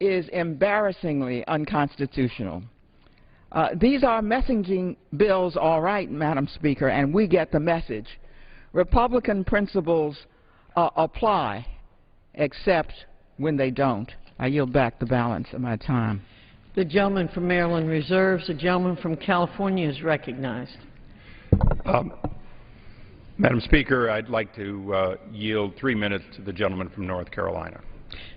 is embarrassingly unconstitutional. These are messaging bills, all right, Madam Speaker, and we get the message. Republican principles apply, except when they don't. I yield back the balance of my time. The gentleman from Maryland reserves. The gentleman from California is recognized. Madam Speaker, I'd like to yield 3 minutes to the gentleman from North Carolina.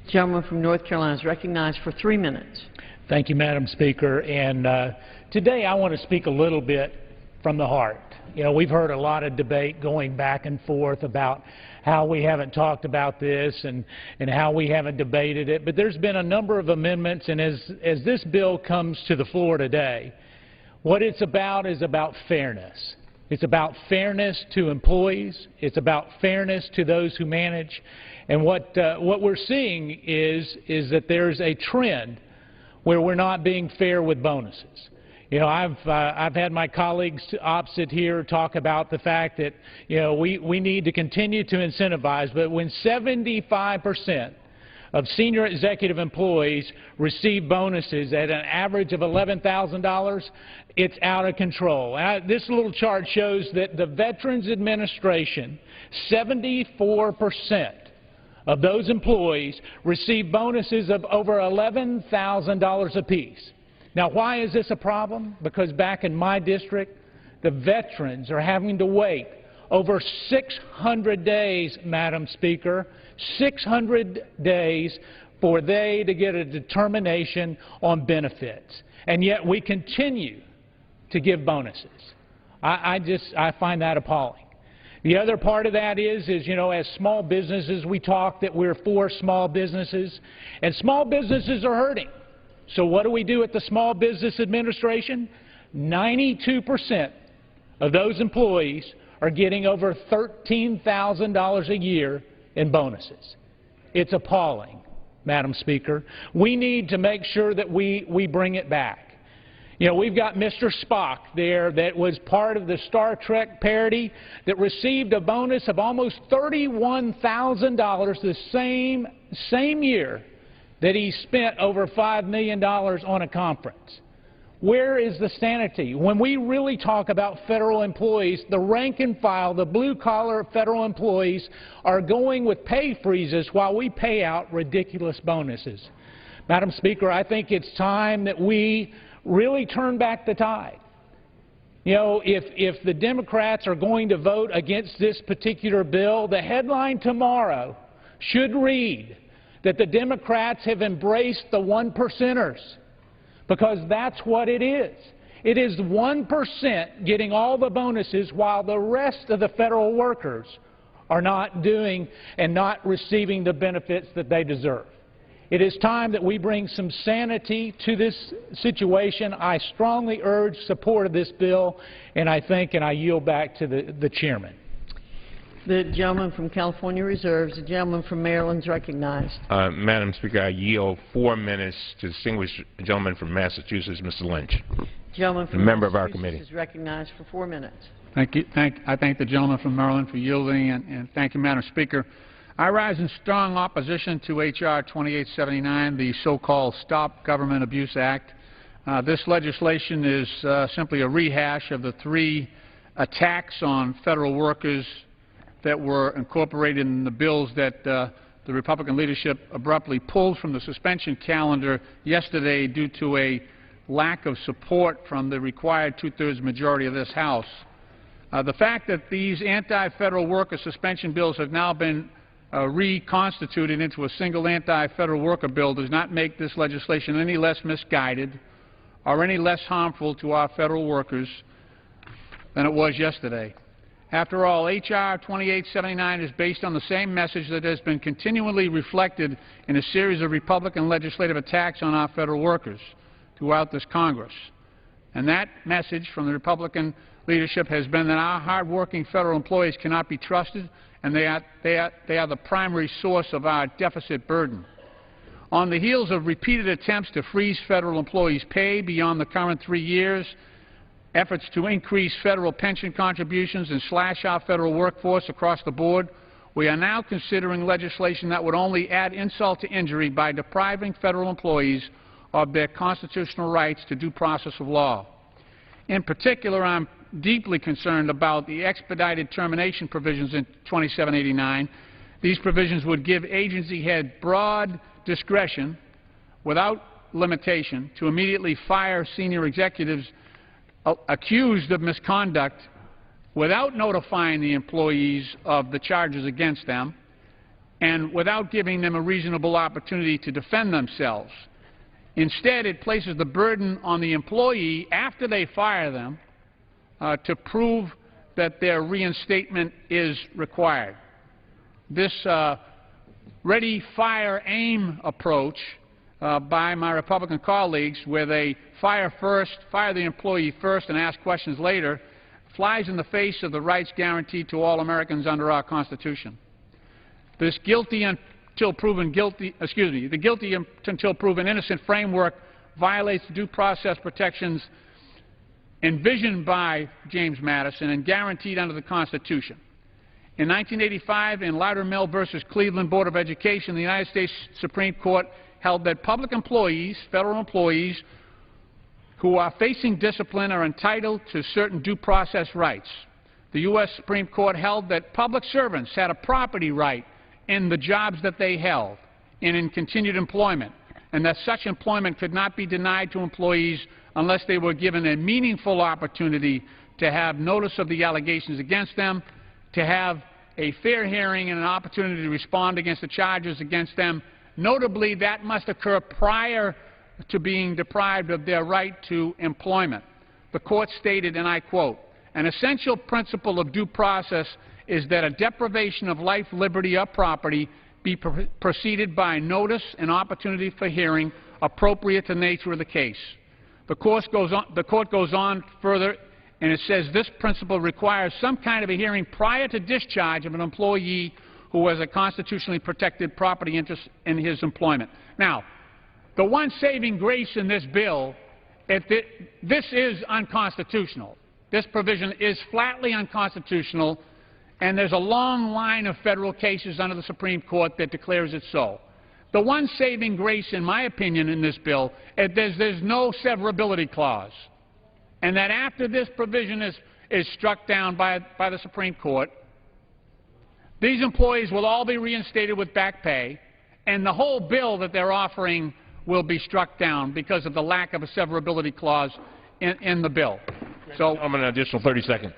The gentleman from North Carolina is recognized for 3 minutes. Thank you, Madam Speaker. And today I want to speak a little bit from the heart. You know, we've heard a lot of debate going back and forth about how we haven't talked about this and how we haven't debated it. But there's been a number of amendments, and as this bill comes to the floor today, what it's about is about fairness. It's about fairness to employees. It's about fairness to those who manage. And what we're seeing is that there's a trend where we're not being fair with bonuses. You know, I've had my colleagues opposite here talk about the fact that, you know, we need to continue to incentivize, but when 75% of senior executive employees receive bonuses at an average of $11,000, it's out of control. This little chart shows that the Veterans Administration, 74% of those employees receive bonuses of over $11,000 apiece. Now, why is this a problem? Because back in my district, the veterans are having to wait over 600 days, Madam Speaker, 600 days for they to get a determination on benefits. And yet we continue to give bonuses. I find that appalling. The other part of that is, you know, as small businesses, we talk that we're for small businesses, and small businesses are hurting. So what do we do at the Small Business Administration? 92% of those employees are getting over $13,000 a year in bonuses. It's appalling, Madam Speaker. We need to make sure that we bring it back. You know, we've got Mr. Spock there that was part of the Star Trek parody that received a bonus of almost $31,000 the same year that he spent over $5 million on a conference. Where is the sanity? When we really talk about federal employees, the rank and file, the blue-collar federal employees are going with pay freezes while we pay out ridiculous bonuses. Madam Speaker, I think it's time that we really turn back the tide. You know, if the Democrats are going to vote against this particular bill, the headline tomorrow should read that the Democrats have embraced the 1%ers, because that's what it is. It is 1% getting all the bonuses while the rest of the federal workers are not doing and not receiving the benefits that they deserve. It is time that we bring some sanity to this situation. I strongly urge support of this bill, and I yield back to the chairman. The gentleman from California reserves. The gentleman from Maryland is recognized. Madam Speaker, I yield 4 minutes to the distinguished gentleman from Massachusetts, Mr. Lynch. Gentleman from member of our committee is recognized for 4 minutes. Thank you. I thank the gentleman from Maryland for yielding, and thank you, Madam Speaker. I rise in strong opposition to H.R. 2879, the so-called Stop Government Abuse Act. This legislation is simply a rehash of the 3 attacks on federal workers that were incorporated in the bills that the Republican leadership abruptly pulled from the suspension calendar yesterday due to a lack of support from the required 2/3 majority of this House. The fact that these anti-federal worker suspension bills have now been reconstituted into a single anti-federal worker bill does not make this legislation any less misguided or any less harmful to our federal workers than it was yesterday. After all, H.R. 2879 is based on the same message that has been continually reflected in a series of Republican legislative attacks on our federal workers throughout this Congress. And that message from the Republican leadership has been that our hard-working federal employees cannot be trusted, and they are the primary source of our deficit burden. On the heels of repeated attempts to freeze federal employees' pay beyond the current 3 years, efforts to increase federal pension contributions and slash our federal workforce across the board, we are now considering legislation that would only add insult to injury by depriving federal employees of their constitutional rights to due process of law. In particular, I'm deeply concerned about the expedited termination provisions in 2789. These provisions would give agency heads broad discretion without limitation to immediately fire senior executives accused of misconduct without notifying the employees of the charges against them and without giving them a reasonable opportunity to defend themselves. Instead, it places the burden on the employee after they fire them to prove that their reinstatement is required. This ready, fire, aim approach by my Republican colleagues, where they fire the employee first and ask questions later, flies in the face of the rights guaranteed to all Americans under our Constitution. This guilty until proven innocent framework violates due process protections envisioned by James Madison and guaranteed under the Constitution. In 1985, in Loudermill versus Cleveland Board of Education, the United States Supreme Court held that public employees, federal employees, who are facing discipline are entitled to certain due process rights. The U.S. Supreme Court held that public servants had a property right in the jobs that they held and in continued employment, and that such employment could not be denied to employees unless they were given a meaningful opportunity to have notice of the allegations against them, to have a fair hearing and an opportunity to respond against the charges against them. Notably, that must occur prior to being deprived of their right to employment. The Court stated, and I quote, "An essential principle of due process is that a deprivation of life, liberty, or property be preceded by notice and opportunity for hearing appropriate to the nature of the case." The Court goes on further, and it says this principle requires some kind of a hearing prior to discharge of an employee who has a constitutionally protected property interest in his employment. Now, the one saving grace in this bill is that this is unconstitutional. This provision is flatly unconstitutional, and there's a long line of federal cases under the Supreme Court that declares it so. The one saving grace, in my opinion, in this bill is there's no severability clause, and that after this provision is struck down by the Supreme Court, these employees will all be reinstated with back pay, and the whole bill that they're offering will be struck down because of the lack of a severability clause in the bill. So I'm an additional 30 seconds.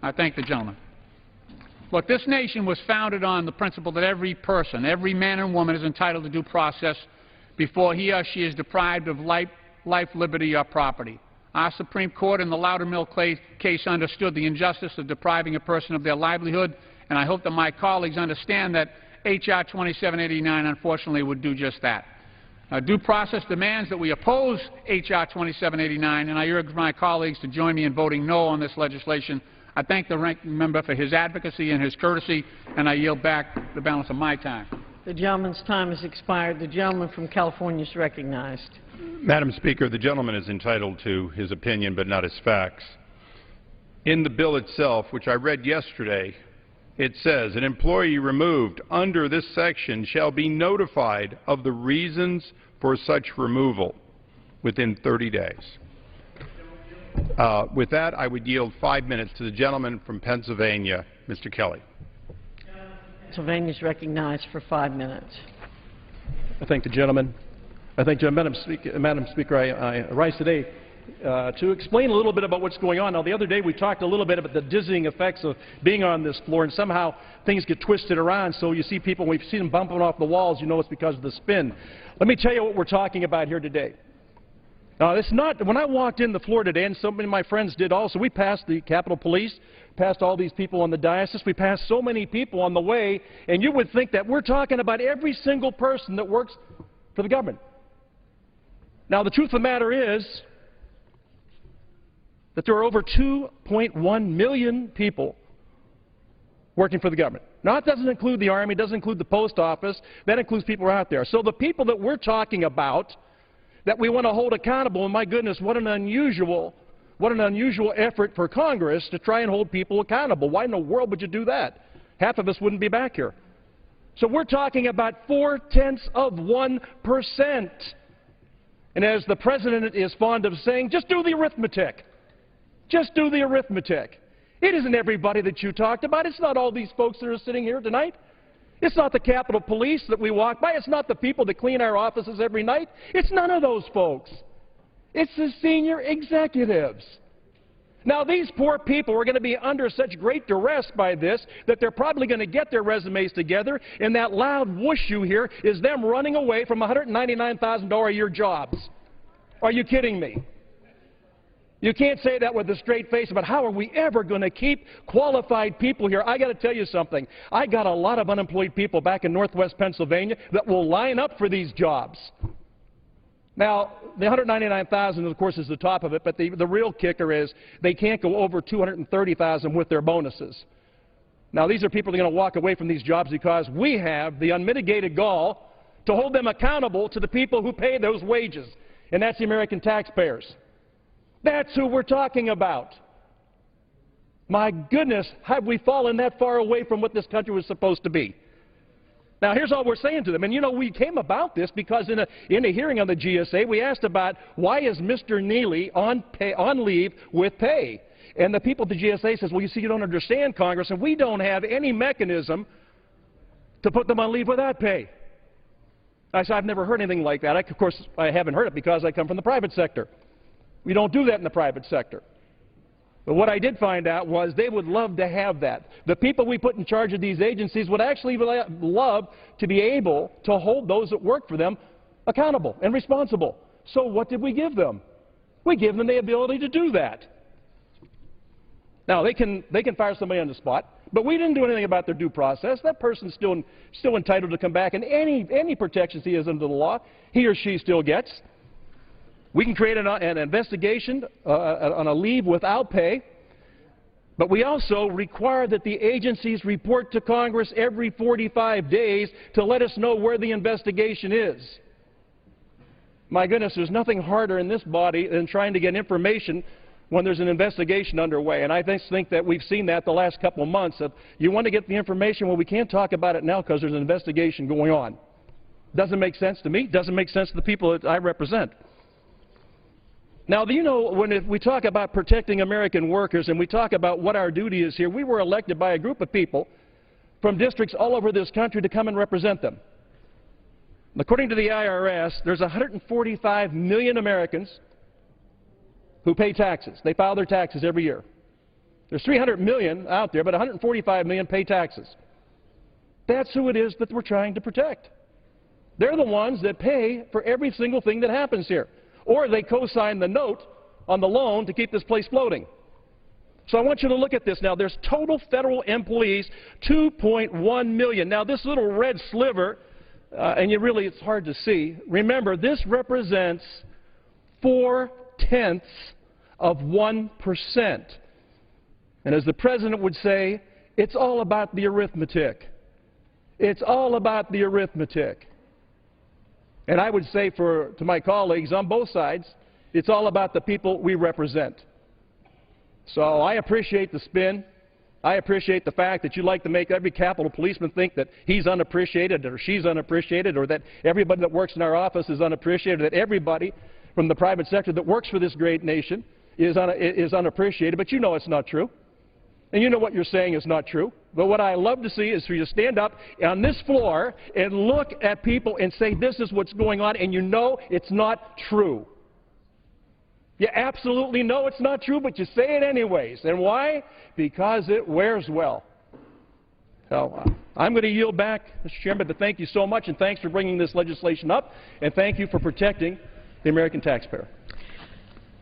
I thank the gentleman. Look, this nation was founded on the principle that every person, every man and woman is entitled to due process before he or she is deprived of life, liberty, or property. Our Supreme Court in the Loudermill case understood the injustice of depriving a person of their livelihood, and I hope that my colleagues understand that H.R. 2789, unfortunately, would do just that. Due process demands that we oppose H.R. 2789, and I urge my colleagues to join me in voting no on this legislation. I thank the ranking member for his advocacy and his courtesy, and I yield back the balance of my time. The gentleman's time has expired. The gentleman from California is recognized. Madam Speaker, the gentleman is entitled to his opinion but not his facts. In the bill itself, which I read yesterday, it says, an employee removed under this section shall be notified of the reasons for such removal within 30 days. With that, I would yield 5 minutes to the gentleman from Pennsylvania, Mr. Kelly. Pennsylvania is recognized for 5 minutes. I thank the gentleman. I thank Madam Speaker, I rise today to explain a little bit about what's going on. Now, the other day we talked a little bit about the dizzying effects of being on this floor, and somehow things get twisted around. So you see people, we've seen them bumping off the walls, you know it's because of the spin. Let me tell you what we're talking about here today. Now, it's not, when I walked in the floor today, and so many of my friends did also, we passed the Capitol Police, passed all these people on the diocese, we passed so many people on the way, and you would think that we're talking about every single person that works for the government. Now, the truth of the matter is that there are over 2.1 million people working for the government. Now, that doesn't include the Army, doesn't include the post office, that includes people out there. So the people that we're talking about that we want to hold accountable, and my goodness, what an unusual effort for Congress to try and hold people accountable. Why in the world would you do that? half of us wouldn't be back here. So we're talking about 0.4%. And as the President is fond of saying, just do the arithmetic. Just do the arithmetic. It isn't everybody that you talked about. It's not all these folks that are sitting here tonight. It's not the Capitol Police that we walk by. It's not the people that clean our offices every night. It's none of those folks. It's the senior executives. Now, these poor people are going to be under such great duress by this that they're probably going to get their resumes together, and that loud whoosh you hear is them running away from $199,000 a year jobs. Are you kidding me? You can't say that with a straight face, but how are we ever going to keep qualified people here? I got to tell you something. I got a lot of unemployed people back in Northwest Pennsylvania that will line up for these jobs. Now, the $199,000, of course, is the top of it, but the real kicker is they can't go over $230,000 with their bonuses. Now, these are people that are going to walk away from these jobs because we have the unmitigated gall to hold them accountable to the people who pay those wages, and that's the American taxpayers. That's who we're talking about. My goodness, have we fallen that far away from what this country was supposed to be? Now, here's all we're saying to them. And, you know, we came about this because in a hearing on the GSA, we asked about why is Mr. Neely on leave with pay? And the people at the GSA says, well, you see, you don't understand, Congressman. We don't have any mechanism to put them on leave without pay. I said, I've never heard anything like that. Of course, I haven't heard it because I come from the private sector. We don't do that in the private sector. But what I did find out was they would love to have that. The people we put in charge of these agencies would actually love to be able to hold those that work for them accountable and responsible. So what did we give them? We give them the ability to do that. Now, they can fire somebody on the spot, but we didn't do anything about their due process. That person's still entitled to come back, and any protections he has under the law, he or she still gets. We can create an investigation on a leave without pay, but we also require that the agencies report to Congress every 45 days to let us know where the investigation is. My goodness, there's nothing harder in this body than trying to get information when there's an investigation underway, and I think that we've seen that the last couple of months. You want to get the information, well, we can't talk about it now because there's an investigation going on. Doesn't make sense to me, doesn't make sense to the people that I represent. Now, you know, when we talk about protecting American workers and we talk about what our duty is here, we were elected by a group of people from districts all over this country to come and represent them. According to the IRS, there's 145 million Americans who pay taxes. They file their taxes every year. There's 300 million out there, but 145 million pay taxes. That's who it is that we're trying to protect. They're the ones that pay for every single thing that happens here. Or they co-sign the note on the loan to keep this place floating. So I want you to look at this now. There's total federal employees, 2.1 million. Now, this little red sliver, and it's hard to see. Remember, this represents 0.4%. And as the President would say, it's all about the arithmetic. It's all about the arithmetic. And I would say to my colleagues on both sides, it's all about the people we represent. So I appreciate the spin. I appreciate the fact that you like to make every Capitol policeman think that he's unappreciated or she's unappreciated, or that everybody that works in our office is unappreciated, that everybody from the private sector that works for this great nation is unappreciated. But you know it's not true. And you know what you're saying is not true. But what I love to see is for you to stand up on this floor and look at people and say this is what's going on, and you know it's not true. You absolutely know it's not true, but you say it anyways. And why? Because it wears well. So I'm going to yield back, Mr. Chairman, to thank you so much, and thanks for bringing this legislation up, and thank you for protecting the American taxpayer.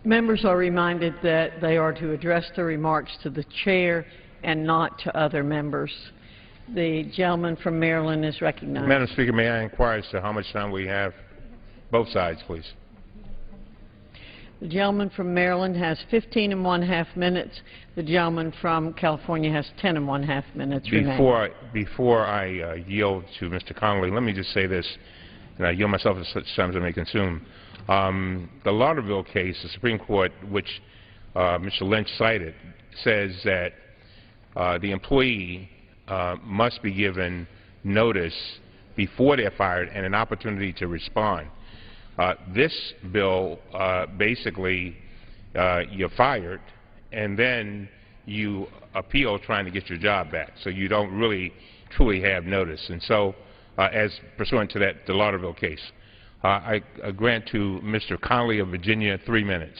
Members are reminded that they are to address their remarks to the chair and not to other members. The gentleman from Maryland is recognized. Madam Speaker, may I inquire as to how much time we have? Both sides, please. The gentleman from Maryland has 15½ minutes. The gentleman from California has 10½ minutes remaining. Before I yield to Mr. Connolly, let me just say this, and I yield myself at such times as I may consume. The Lauderville case, the Supreme Court, which Mr. Lynch cited, says that the employee must be given notice before they're fired and an opportunity to respond. This bill, basically, you're fired, and then you appeal trying to get your job back. So you don't really truly have notice. And so, as pursuant to that, the Lauderville case, I grant to Mr. Connolly of Virginia 3 minutes.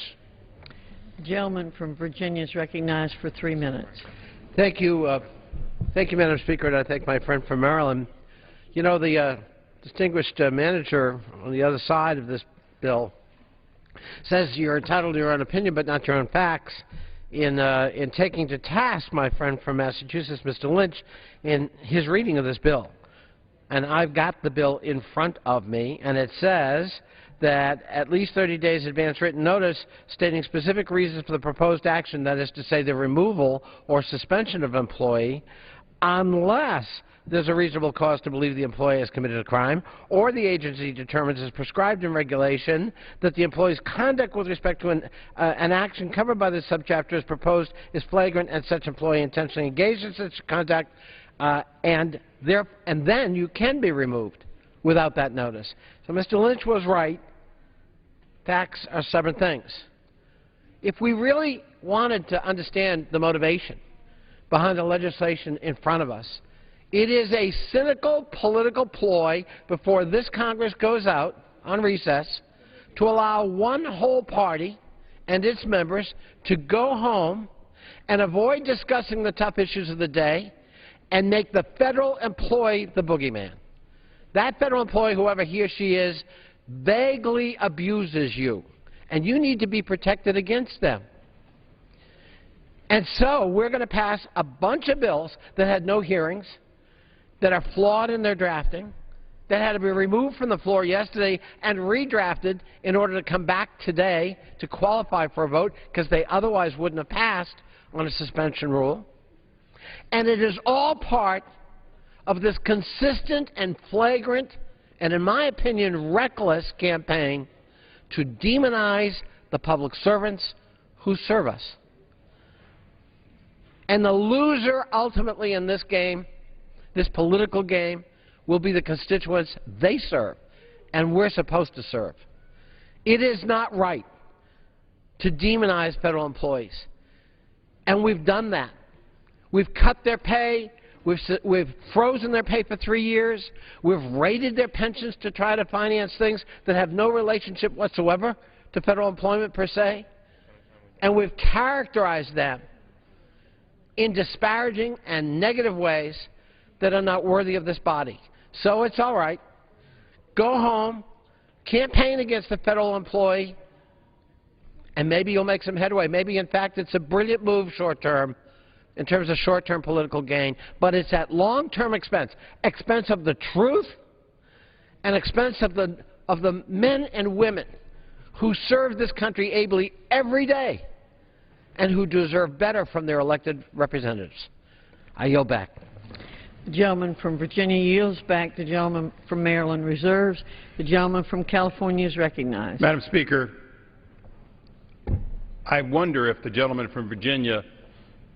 The gentleman from Virginia is recognized for 3 minutes. Thank you, Madam Speaker, and I thank my friend from Maryland. You know, the distinguished manager on the other side of this bill says you're entitled to your own opinion but not your own facts in taking to task my friend from Massachusetts, Mr. Lynch, in his reading of this bill. And I've got the bill in front of me, and it says that at least 30 days advance written notice stating specific reasons for the proposed action, that is to say the removal or suspension of employee, unless there's a reasonable cause to believe the employee has committed a crime, or the agency determines as prescribed in regulation that the employee's conduct with respect to an action covered by this subchapter as proposed is flagrant and such employee intentionally engaged in such conduct, and then you can be removed without that notice. So Mr. Lynch was right. Facts are stubborn things. If we really wanted to understand the motivation behind the legislation in front of us, it is a cynical political ploy before this Congress goes out on recess to allow one whole party and its members to go home and avoid discussing the tough issues of the day and make the federal employee the boogeyman. That federal employee, whoever he or she is, vaguely abuses you, and you need to be protected against them. And so we're going to pass a bunch of bills that had no hearings, that are flawed in their drafting, that had to be removed from the floor yesterday and redrafted in order to come back today to qualify for a vote because they otherwise wouldn't have passed on a suspension rule. And it is all part of this consistent and flagrant and, in my opinion, reckless campaign to demonize the public servants who serve us. And the loser ultimately in this game, this political game, will be the constituents they serve and we're supposed to serve. It is not right to demonize federal employees. And we've done that. We've cut their pay. We've frozen their pay for 3 years. We've raided their pensions to try to finance things that have no relationship whatsoever to federal employment per se. And we've characterized them in disparaging and negative ways that are not worthy of this body. So it's all right. Go home, campaign against the federal employee, and maybe you'll make some headway. Maybe, in fact, it's a brilliant move short-term in terms of short-term political gain, but it's at long-term expense of the truth and expense of the men and women who serve this country ably every day and who deserve better from their elected representatives. I yield back. The gentleman from Virginia yields back. The gentleman from Maryland reserves. The gentleman from California is recognized. Madam Speaker, I wonder if the gentleman from Virginia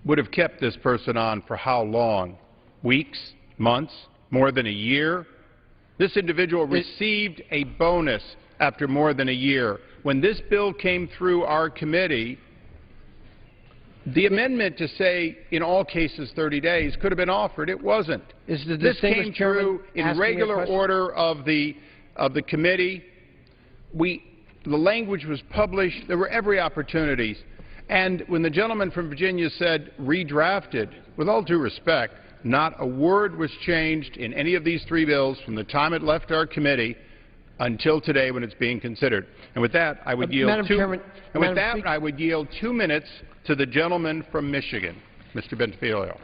would have kept this person on for how long? Weeks? Months? More than a year? This individual received a bonus after more than a year. When this bill came through our committee, the amendment to say in all cases 30 days could have been offered. It wasn't. This came through in regular order of the committee. The language was published. There were every opportunities. And when the gentleman from Virginia said redrafted, with all due respect, not a word was changed in any of these 3 bills from the time it left our committee until today when it's being considered. And with that, I would yield I would yield 2 minutes to the gentleman from Michigan, Mr. Bentifilio.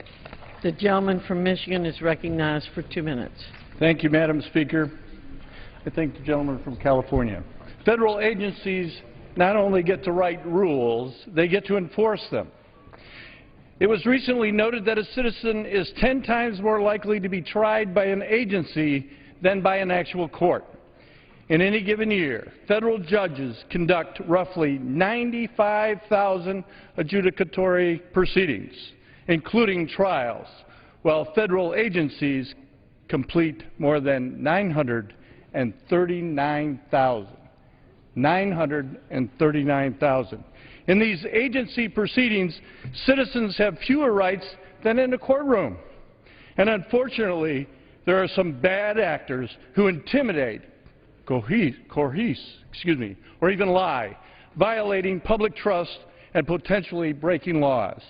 The gentleman from Michigan is recognized for 2 minutes. Thank you, Madam Speaker. I thank the gentleman from California. Federal agencies not only get to write rules, they get to enforce them. It was recently noted that a citizen is 10 times more likely to be tried by an agency than by an actual court. In any given year, federal judges conduct roughly 95,000 adjudicatory proceedings, including trials, while federal agencies complete more than 939,000. 939,000. In these agency proceedings, citizens have fewer rights than in a courtroom. And unfortunately, there are some bad actors who intimidate, or even lie, violating public trust and potentially breaking laws.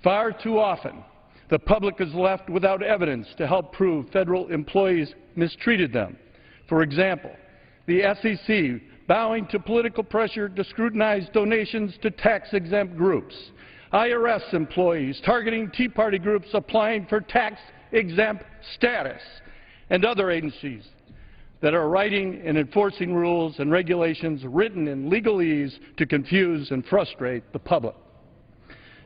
Far too often, the public is left without evidence to help prove federal employees mistreated them. For example, the SEC bowing to political pressure to scrutinize donations to tax-exempt groups, IRS employees targeting Tea Party groups applying for tax-exempt status, and other agencies that are writing and enforcing rules and regulations written in legalese to confuse and frustrate the public.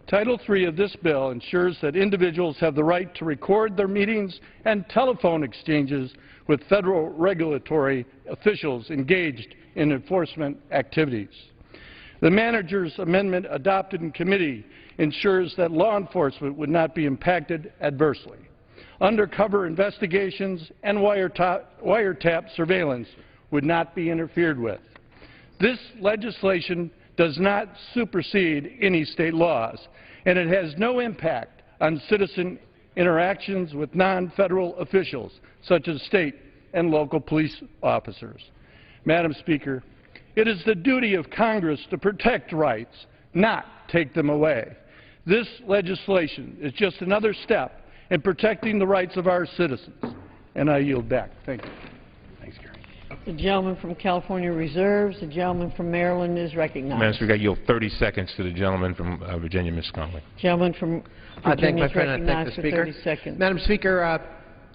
Title III of this bill ensures that individuals have the right to record their meetings and telephone exchanges with federal regulatory officials engaged in enforcement activities. The manager's amendment adopted in committee ensures that law enforcement would not be impacted adversely. Undercover investigations and wiretap surveillance would not be interfered with. This legislation does not supersede any state laws, and it has no impact on citizen interactions with non-federal officials, such as state and local police officers. Madam Speaker, it is the duty of Congress to protect rights, not take them away. This legislation is just another step in protecting the rights of our citizens. And I yield back. Thank you. Thanks, Gary. The gentleman from California reserves. The gentleman from Maryland is recognized. Madam Speaker, I yield 30 seconds to the gentleman from Virginia, Ms. Conley. Gentleman from Virginia is recognized for 30 seconds. Madam Speaker,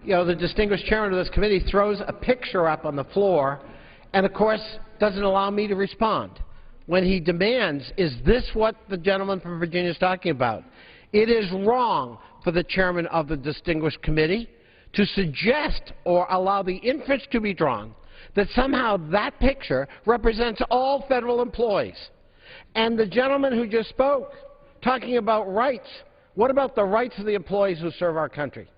you know, the distinguished chairman of this committee throws a picture up on the floor and, of course, doesn't allow me to respond when he demands, is this what the gentleman from Virginia is talking about? It is wrong for the chairman of the distinguished committee to suggest or allow the inference to be drawn that somehow that picture represents all federal employees. And the gentleman who just spoke, talking about rights, what about the rights of the employees who serve our country?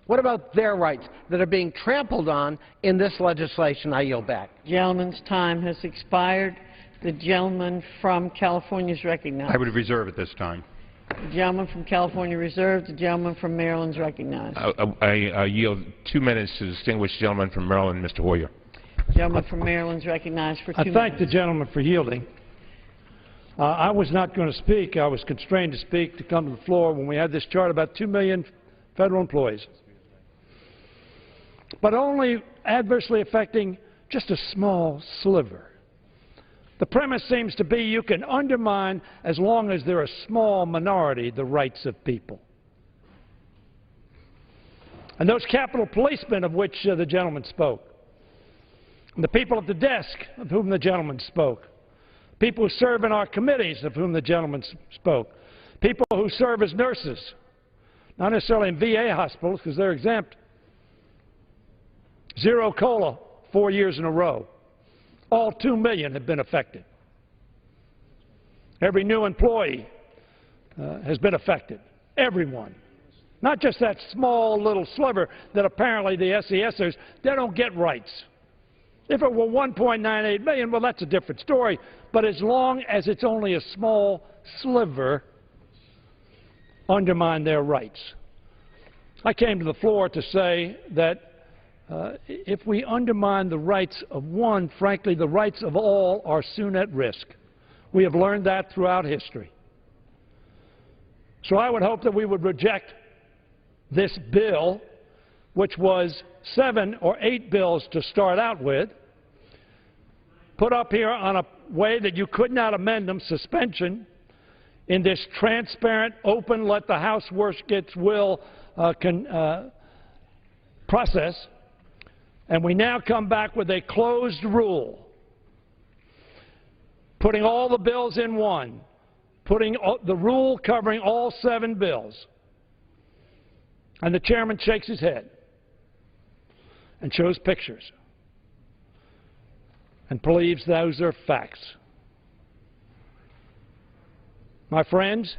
What about their rights that are being trampled on in this legislation? I yield back. Gentleman's time has expired. The gentleman from California is recognized. I would reserve at this time. The gentleman from California reserved. The gentleman from Maryland is recognized. I yield 2 minutes to the distinguished gentleman from Maryland, Mr. Hoyer. The gentleman from Maryland is recognized for 2 minutes. I thank the gentleman for yielding. I was not going to speak. I was constrained to speak to come to the floor when we had this chart about 2 million federal employees, but only adversely affecting just a small sliver. The premise seems to be you can undermine, as long as they're a small minority, the rights of people. And those Capitol policemen of which the gentleman spoke, and the people at the desk of whom the gentleman spoke, people who serve in our committees of whom the gentleman spoke, people who serve as nurses, not necessarily in VA hospitals because they're exempt. Zero COLA 4 years in a row. All 2 million have been affected. Every new employee has been affected. Everyone. Not just that small little sliver that apparently the SESers, they don't get rights. If it were 1.98 million, well, that's a different story. But as long as it's only a small sliver, undermine their rights. I came to the floor to say that if we undermine the rights of one, frankly, the rights of all are soon at risk. We have learned that throughout history. So I would hope that we would reject this bill, which was 7 or 8 bills to start out with, put up here on a way that you could not amend them, suspension, in this transparent, open, let the House work its will process. And we now come back with a closed rule, putting all the bills in one, putting the rule covering all 7 bills. And the chairman shakes his head and shows pictures and believes those are facts. My friends,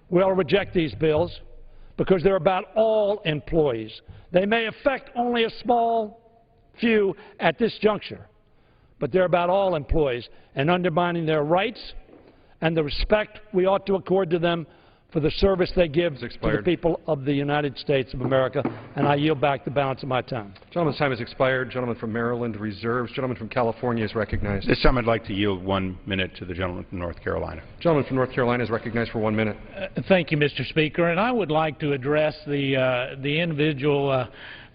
we'll reject these bills because they're about all employees. They may affect only a small few at this juncture, but they're about all employees, and undermining their rights and the respect we ought to accord to them for the service they give to the people of the United States of America. And I yield back the balance of my time. Gentleman's time has expired. Gentleman from Maryland reserves. Gentleman from California is recognized. This time I'd like to yield 1 minute to the gentleman from North Carolina. Gentleman from North Carolina is recognized for 1 minute. Thank you, Mr. Speaker. And I would like to address the individual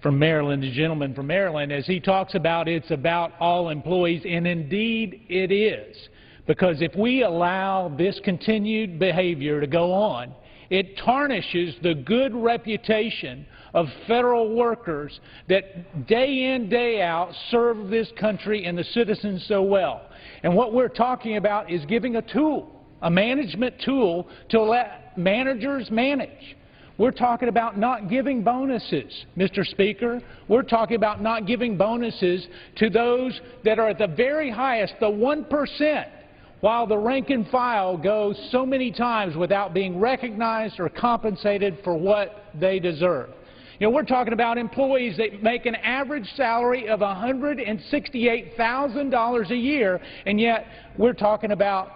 from Maryland, the gentleman from Maryland, as he talks about it's about all employees, and indeed it is. Because if we allow this continued behavior to go on, it tarnishes the good reputation of federal workers that day in, day out serve this country and the citizens so well. And what we're talking about is giving a tool, a management tool, to let managers manage. We're talking about not giving bonuses, Mr. Speaker. We're talking about not giving bonuses to those that are at the very highest, the 1%. While the rank and file goes so many times without being recognized or compensated for what they deserve. You know, we're talking about employees that make an average salary of $168,000 a year, and yet we're talking about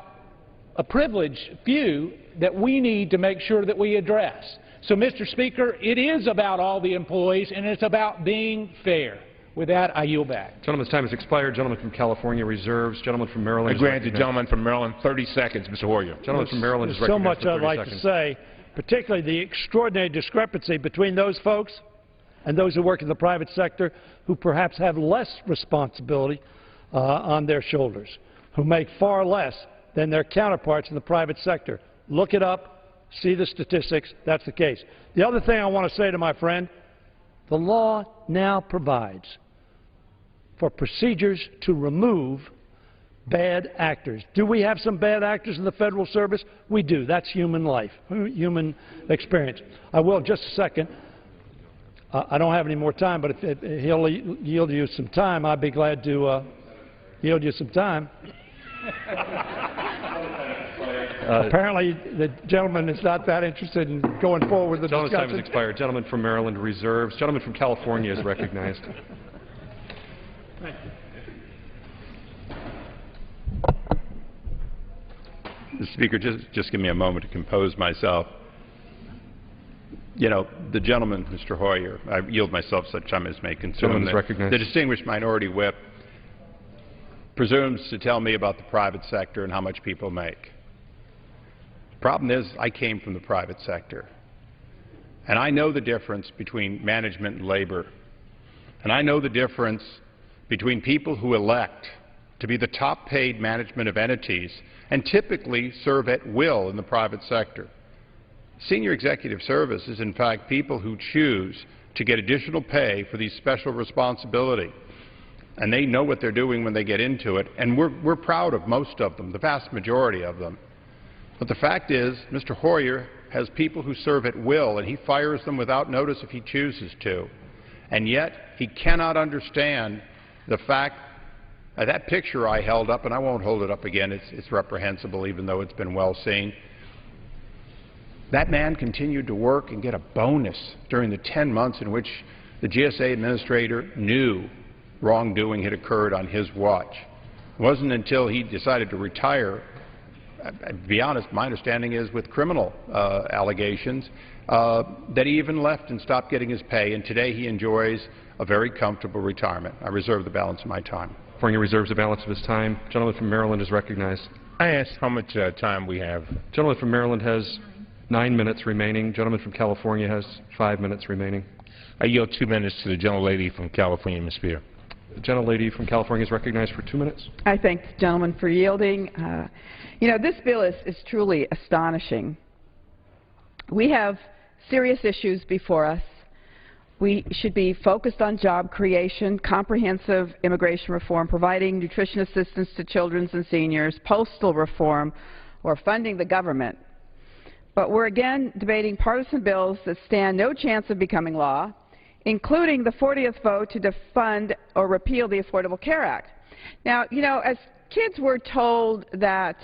a privileged few that we need to make sure that we address. So, Mr. Speaker, it is about all the employees, and it's about being fair. With that, I yield back. Gentleman's time has expired. Gentleman from California reserves. Gentleman from Maryland. I grant the gentleman from Maryland 30 seconds, Mr. Hoyer. Gentleman from Maryland is recognized. So much I'd like to say, particularly the extraordinary discrepancy between those folks and those who work in the private sector who perhaps have less responsibility on their shoulders, who make far less than their counterparts in the private sector. Look it up, see the statistics, that's the case. The other thing I want to say to my friend, the law now provides for procedures to remove bad actors. Do we have some bad actors in the federal service? We do. That's human life, human experience. I will, just a second. I don't have any more time, but if he'll yield you some time, I'd be glad to yield you some time. Apparently, the gentleman is not that interested in going forward with the discussion. Gentleman's time has expired. Gentleman from Maryland reserves. Gentleman from California is recognized. Thank you. Mr. Speaker, just give me a moment to compose myself. You know, the gentleman, Mr. Hoyer, I yield myself such time as may consume. The distinguished minority whip presumes to tell me about the private sector and how much people make. The problem is, I came from the private sector, and I know the difference between management and labor, and I know the difference between people who elect to be the top-paid management of entities and typically serve at will in the private sector. Senior executive service is, in fact, people who choose to get additional pay for these special responsibility, and they know what they're doing when they get into it, and we're proud of most of them, the vast majority of them. But the fact is, Mr. Hoyer has people who serve at will, and he fires them without notice if he chooses to. And yet, he cannot understand the fact that picture I held up, and I won't hold it up again, it's reprehensible even though it's been well seen. That man continued to work and get a bonus during the 10 months in which the GSA administrator knew wrongdoing had occurred on his watch. It wasn't until he decided to retire, to be honest, my understanding is with criminal allegations, that he even left and stopped getting his pay, and today he enjoys a very comfortable retirement. I reserve the balance of my time. California reserves the balance of his time. Gentleman from Maryland is recognized. I ask how much time we have. Gentleman from Maryland has 9 minutes remaining. Gentleman from California has 5 minutes remaining. I yield 2 minutes to the gentlelady from California, Ms. Spear. The gentlelady from California is recognized for 2 minutes. I thank the gentleman for yielding. You know, this bill is truly astonishing. We have serious issues before us. We should be focused on job creation, comprehensive immigration reform, providing nutrition assistance to children and seniors, postal reform, or funding the government. But we're again debating partisan bills that stand no chance of becoming law, including the 40th vote to defund or repeal the Affordable Care Act. Now, you know, as kids were told that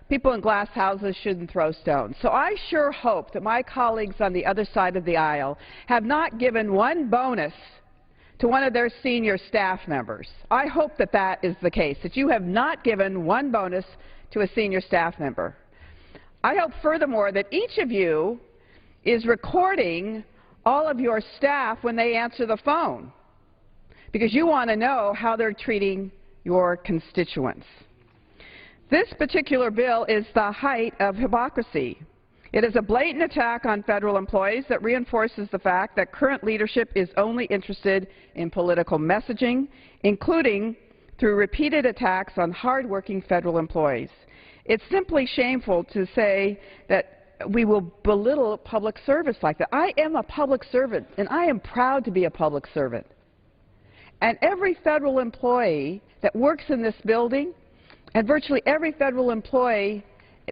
people in glass houses shouldn't throw stones. So I sure hope that my colleagues on the other side of the aisle have not given one bonus to one of their senior staff members. I hope that that is the case, that you have not given one bonus to a senior staff member. I hope, furthermore, that each of you is recording all of your staff when they answer the phone, because you want to know how they're treating your constituents. This particular bill is the height of hypocrisy. It is a blatant attack on federal employees that reinforces the fact that current leadership is only interested in political messaging, including through repeated attacks on hardworking federal employees. It's simply shameful to say that we will belittle public service like that. I am a public servant, and I am proud to be a public servant. And every federal employee that works in this building, and virtually every federal employee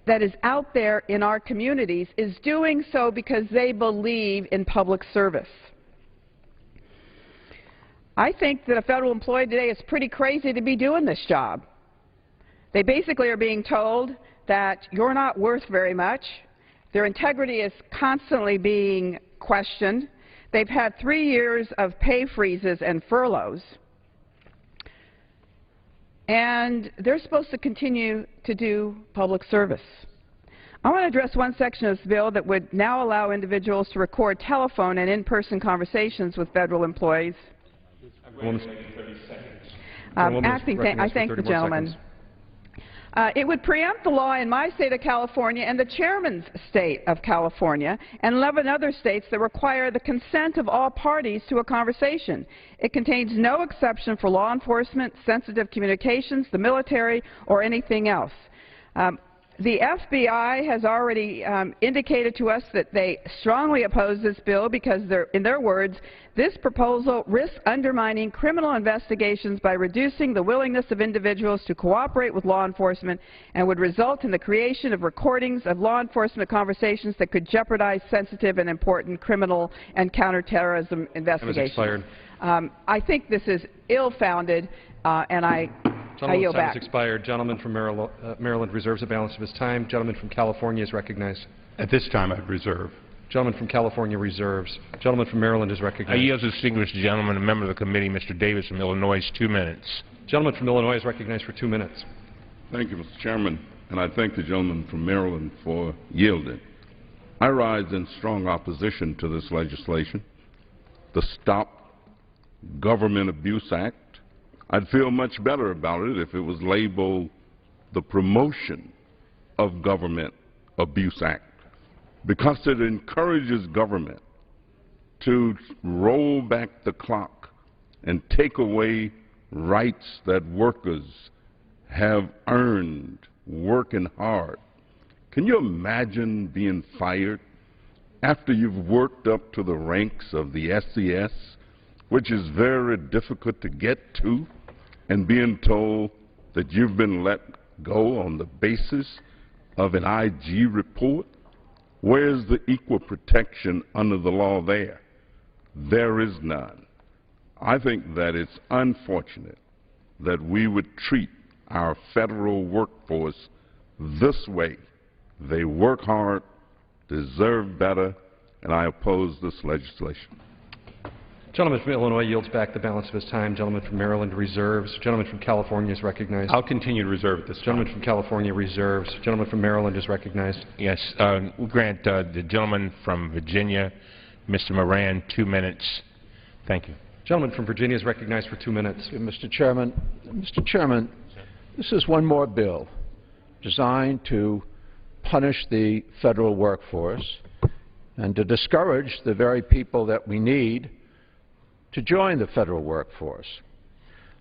that is out there in our communities, is doing so because they believe in public service. I think that a federal employee today is pretty crazy to be doing this job. They basically are being told that you're not worth very much. Their integrity is constantly being questioned. They've had 3 years of pay freezes and furloughs. And they're supposed to continue to do public service. I want to address one section of this bill that would now allow individuals to record telephone and in-person conversations with federal employees. I thank the gentleman. It would preempt the law in my state of California and the chairman's state of California and 11 other states that require the consent of all parties to a conversation. It contains no exception for law enforcement, sensitive communications, the military, or anything else. The FBI has already indicated to us that they strongly oppose this bill because, in their words, this proposal risks undermining criminal investigations by reducing the willingness of individuals to cooperate with law enforcement and would result in the creation of recordings of law enforcement conversations that could jeopardize sensitive and important criminal and counterterrorism investigations. I think this is ill-founded, and I yield back. Time has expired. Gentleman from Maryland reserves the balance of his time. Gentleman from California is recognized. At this time, I'd reserve. Gentleman from California reserves. Gentleman from Maryland is recognized. I yield to the distinguished gentleman, a member of the committee, Mr. Davis from Illinois, 2 minutes. Gentleman from Illinois is recognized for 2 minutes. Thank you, Mr. Chairman, and I thank the gentleman from Maryland for yielding. I rise in strong opposition to this legislation, the Stop Government Abuse Act. I'd feel much better about it if it was labeled the Promotion of Government Abuse Act, because it encourages government to roll back the clock and take away rights that workers have earned working hard. Can you imagine being fired after you've worked up to the ranks of the SES, which is very difficult to get to, and being told that you've been let go on the basis of an IG report? Where's the equal protection under the law there? There is none. I think that it's unfortunate that we would treat our federal workforce this way. They work hard, deserve better, and I oppose this legislation. Gentleman from Illinois yields back the balance of his time. Gentleman from Maryland reserves. Gentleman from California is recognized. I'll continue to reserve at this time. Gentleman from California reserves. Gentleman from Maryland is recognized. Yes, we grant the gentleman from Virginia, Mr. Moran, 2 minutes. Thank you. Gentleman from Virginia is recognized for 2 minutes. Mr. Chairman, this is one more bill designed to punish the federal workforce and to discourage the very people that we need to join the federal workforce.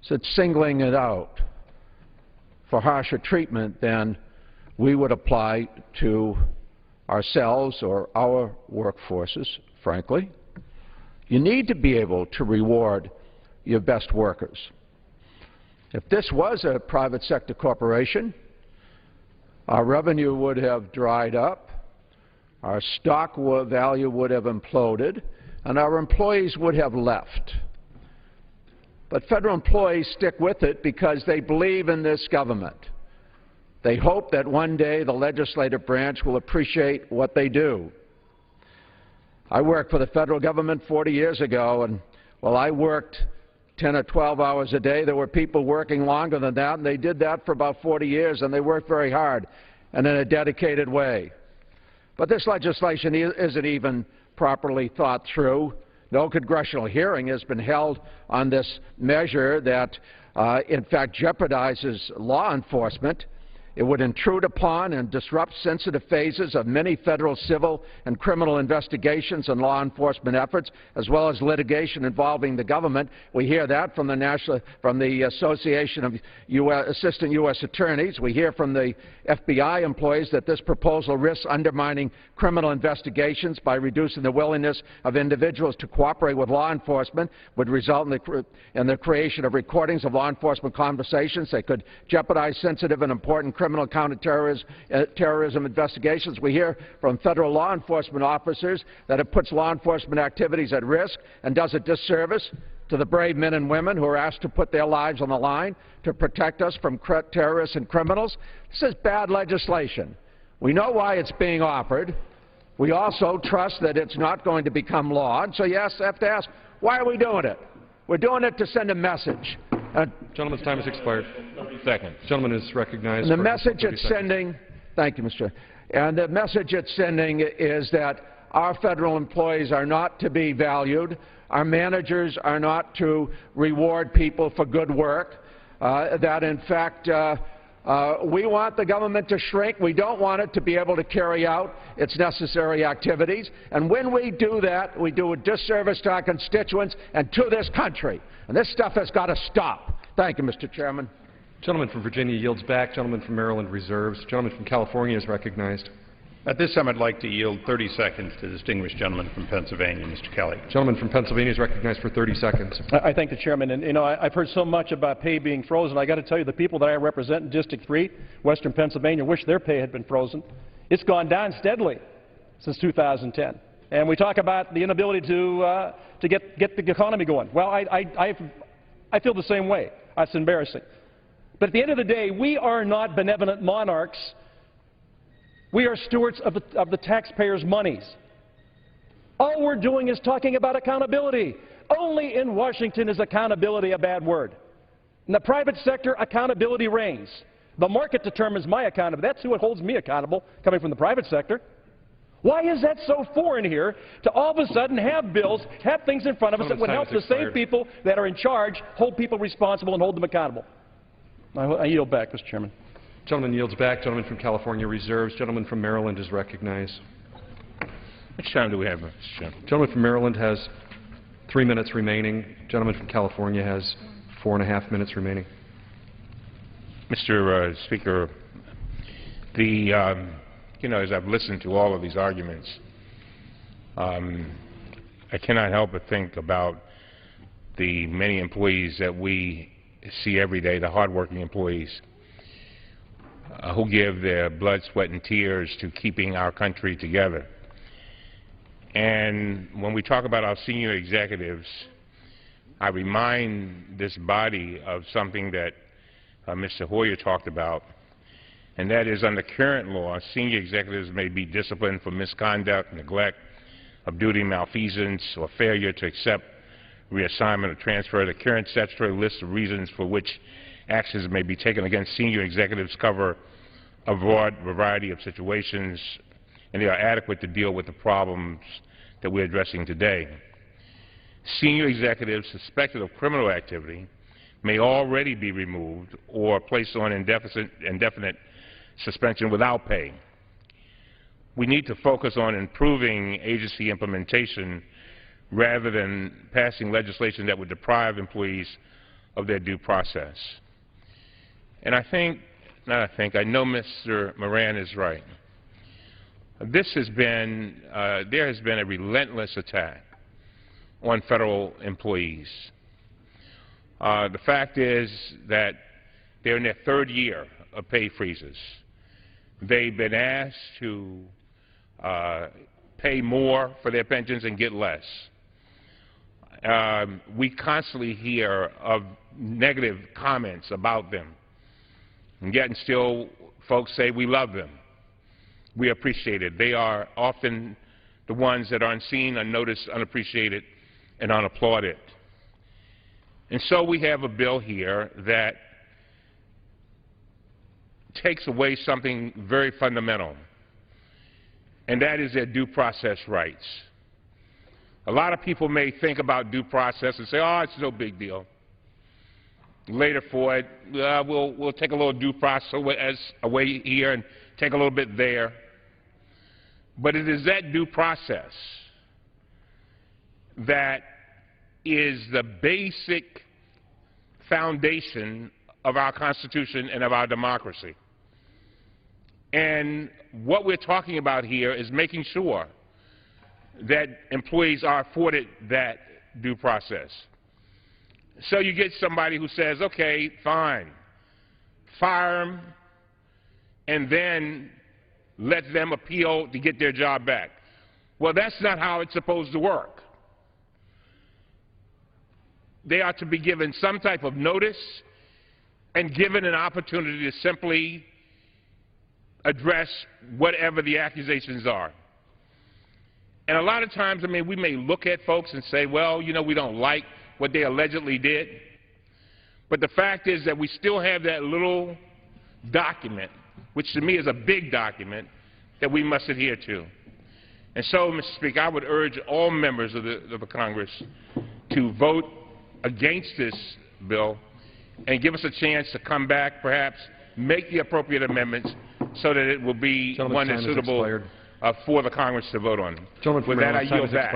So it's singling it out for harsher treatment than we would apply to ourselves or our workforces, frankly. You need to be able to reward your best workers. If this was a private sector corporation, our revenue would have dried up, our stock value would have imploded, and our employees would have left. But federal employees stick with it because they believe in this government. They hope that one day the legislative branch will appreciate what they do. I worked for the federal government 40 years ago, and while I worked 10 or 12 hours a day, there were people working longer than that, and they did that for about 40 years, and they worked very hard and in a dedicated way. But this legislation isn't even properly thought through. No congressional hearing has been held on this measure that, in fact, jeopardizes law enforcement. It would intrude upon and disrupt sensitive phases of many federal civil and criminal investigations and law enforcement efforts, as well as litigation involving the government. We hear that from the Association of Assistant U.S. Attorneys. We hear from the FBI employees that this proposal risks undermining criminal investigations by reducing the willingness of individuals to cooperate with law enforcement, would result in the creation of recordings of law enforcement conversations that could jeopardize sensitive and important criminal counterterrorism investigations. We hear from federal law enforcement officers that it puts law enforcement activities at risk and does a disservice to the brave men and women who are asked to put their lives on the line to protect us from terrorists and criminals. This is bad legislation. We know why it's being offered. We also trust that it's not going to become law. And so you have to ask, why are we doing it? We're doing it to send a message. Gentleman's time has expired. 30 seconds. Gentleman is recognized. And the message it's sending, thank you, Mr. And the message it's sending is that our federal employees are not to be valued. Our managers are not to reward people for good work. That, in fact, we want the government to shrink. We don't want it to be able to carry out its necessary activities. And when we do that, we do a disservice to our constituents and to this country. And this stuff has got to stop. Thank you, Mr. Chairman. Gentleman from Virginia yields back. Gentleman from Maryland reserves. Gentleman from California is recognized. At this time, I'd like to yield 30 seconds to the distinguished gentleman from Pennsylvania, Mr. Kelly. Gentleman from Pennsylvania is recognized for 30 seconds. I thank the chairman. And, you know, I've heard so much about pay being frozen. I got to tell you, the people that I represent in District 3, Western Pennsylvania, wish their pay had been frozen. It's gone down steadily since 2010. And we talk about the inability to get the economy going. Well, I feel the same way. That's embarrassing. But at the end of the day, we are not benevolent monarchs. We are stewards of the taxpayers' monies. All we're doing is talking about accountability. Only in Washington is accountability a bad word. In the private sector, accountability reigns. The market determines my accountability. That's who it holds me accountable, coming from the private sector. Why is that so foreign here to all of a sudden have bills, have things in front of us that would help the same people that are in charge hold people responsible and hold them accountable? I yield back, Mr. Chairman. Gentleman yields back. Gentleman from California reserves. Gentleman from Maryland is recognized. How much time do we have, Mr. Chairman? Gentleman from Maryland has 3 minutes remaining. Gentleman from California has 4.5 minutes remaining. Mr. Speaker, you know, as I've listened to all of these arguments, I cannot help but think about the many employees that we see every day, the hardworking employees who give their blood, sweat, and tears to keeping our country together. And when we talk about our senior executives, I remind this body of something that Mr. Hoyer talked about, and that is under current law, senior executives may be disciplined for misconduct, neglect of duty, malfeasance, or failure to accept reassignment or transfer. The current statutory list of reasons for which actions may be taken against senior executives cover a broad variety of situations, and they are adequate to deal with the problems that we're addressing today. Senior executives suspected of criminal activity may already be removed or placed on indefinite suspension without pay. We need to focus on improving agency implementation rather than passing legislation that would deprive employees of their due process. And I know Mr. Moran is right. There has been a relentless attack on federal employees. The fact is that they're in their third year of pay freezes. They've been asked to pay more for their pensions and get less. We constantly hear of negative comments about them, and yet still folks say we love them. We appreciate it. They are often the ones that are unseen, unnoticed, unappreciated, and unapplauded. And so we have a bill here that takes away something very fundamental, and that is their due process rights. A lot of people may think about due process and say, oh, it's no big deal. Later for it, we'll take a little due process away here and take a little bit there. But it is that due process that is the basic foundation of our Constitution and of our democracy. And what we're talking about here is making sure that employees are afforded that due process. So you get somebody who says, okay, fine, fire them, and then let them appeal to get their job back. Well, that's not how it's supposed to work. They are to be given some type of notice and given an opportunity to simply address whatever the accusations are. And a lot of times, I mean, we may look at folks and say, well, you know, we don't like what they allegedly did. But the fact is that we still have that little document, which to me is a big document, that we must adhere to. And so, Mr. Speaker, I would urge all members of the Congress to vote against this bill and give us a chance to come back, perhaps make the appropriate amendments so that it will be one that's suitable for the Congress to vote on. With that, I yield back.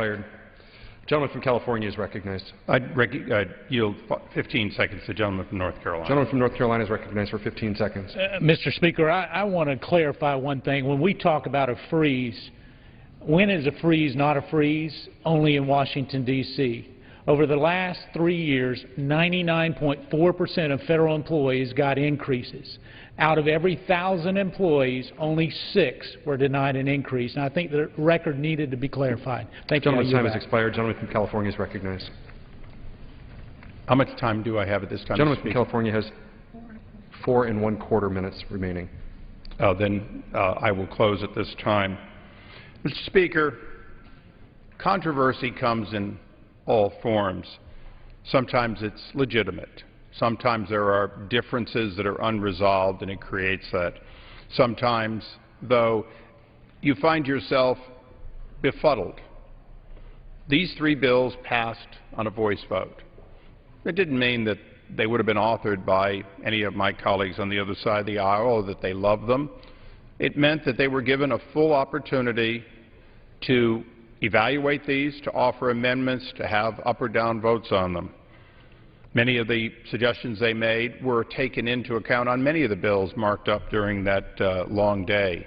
Gentleman from California is recognized. I'd yield 15 seconds to the gentleman from North Carolina. Gentleman from North Carolina is recognized for 15 seconds. Mr. Speaker, I want to clarify one thing. When we talk about a freeze, when is a freeze not a freeze? Only in Washington, D.C. Over the last 3 years, 99.4% of federal employees got increases. Out of every 1,000 employees, only 6 were denied an increase. And I think the record needed to be clarified. Thank you. Gentleman's time has expired. Gentleman from California is recognized. How much time do I have at this time? Gentleman from California has 4 1/4 minutes remaining. Then I will close at this time. Mr. Speaker, controversy comes in all forms. Sometimes it's legitimate. Sometimes there are differences that are unresolved, and it creates that. Sometimes, though, you find yourself befuddled. These 3 bills passed on a voice vote. It didn't mean that they would have been authored by any of my colleagues on the other side of the aisle or that they loved them. It meant that they were given a full opportunity to evaluate these, to offer amendments, to have up or down votes on them. Many of the suggestions they made were taken into account on many of the bills marked up during that long day.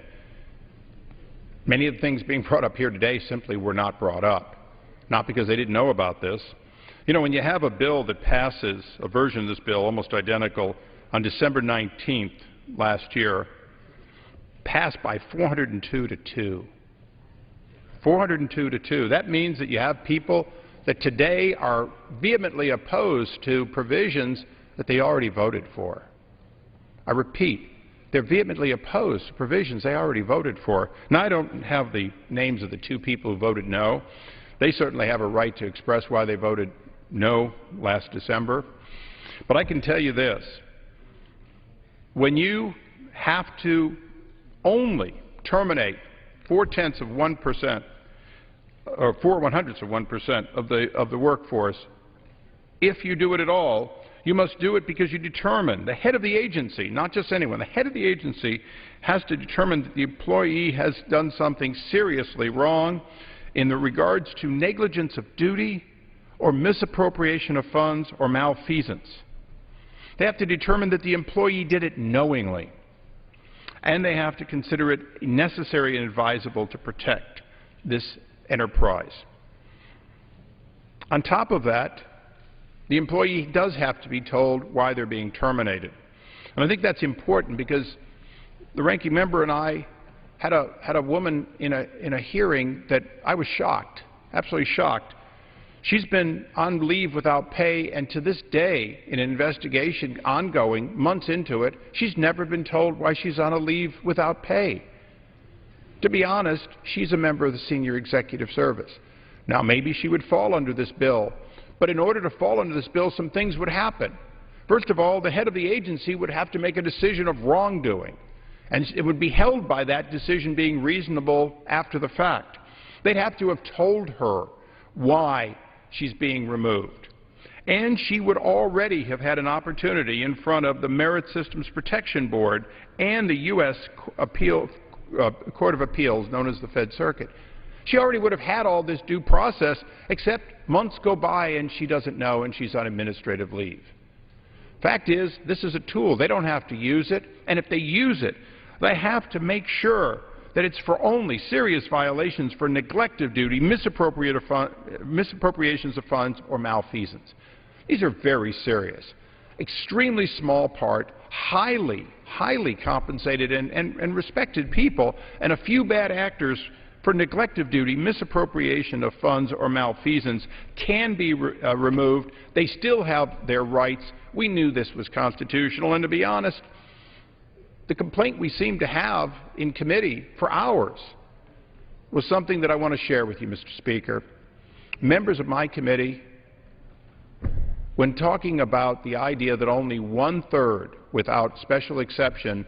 Many of the things being brought up here today simply were not brought up, not because they didn't know about this. You know, when you have a bill that passes, a version of this bill almost identical, on December 19th last year, passed by 402 to 2. 402 to 2. That means that you have people that today are vehemently opposed to provisions that they already voted for. I repeat, they're vehemently opposed to provisions they already voted for. Now, I don't have the names of the 2 people who voted no. They certainly have a right to express why they voted no last December. But I can tell you this. When you have to only terminate 0.4% or 0.04% of the workforce, if you do it at all, you must do it because you determine, the head of the agency, not just anyone, the head of the agency has to determine that the employee has done something seriously wrong in the regards to negligence of duty or misappropriation of funds or malfeasance. They have to determine that the employee did it knowingly, and they have to consider it necessary and advisable to protect this enterprise. On top of that, the employee does have to be told why they're being terminated. And I think that's important because the ranking member and I had a woman in a hearing that I was shocked, absolutely shocked. She's been on leave without pay, and to this day, in an investigation ongoing, months into it, she's never been told why she's on a leave without pay. To be honest, she's a member of the Senior Executive Service. Now, maybe she would fall under this bill, but in order to fall under this bill, some things would happen. First of all, the head of the agency would have to make a decision of wrongdoing, and it would be held by that decision being reasonable after the fact. They'd have to have told her why she's being removed. And she would already have had an opportunity in front of the Merit Systems Protection Board and the U.S. Court of Appeals, known as the Fed Circuit. She already would have had all this due process, except months go by and she doesn't know and she's on administrative leave. Fact is, this is a tool. They don't have to use it, and if they use it, they have to make sure that it's for only serious violations for neglect of duty, misappropriations of funds, or malfeasance. These are very serious. Extremely small part, highly compensated and respected people, and a few bad actors for neglect of duty, misappropriation of funds, or malfeasance can be removed. They still have their rights. We knew this was constitutional, and to be honest, the complaint we seemed to have in committee for hours was something that I want to share with you, Mr. Speaker. Members of my committee, when talking about the idea that only 1/3, without special exception,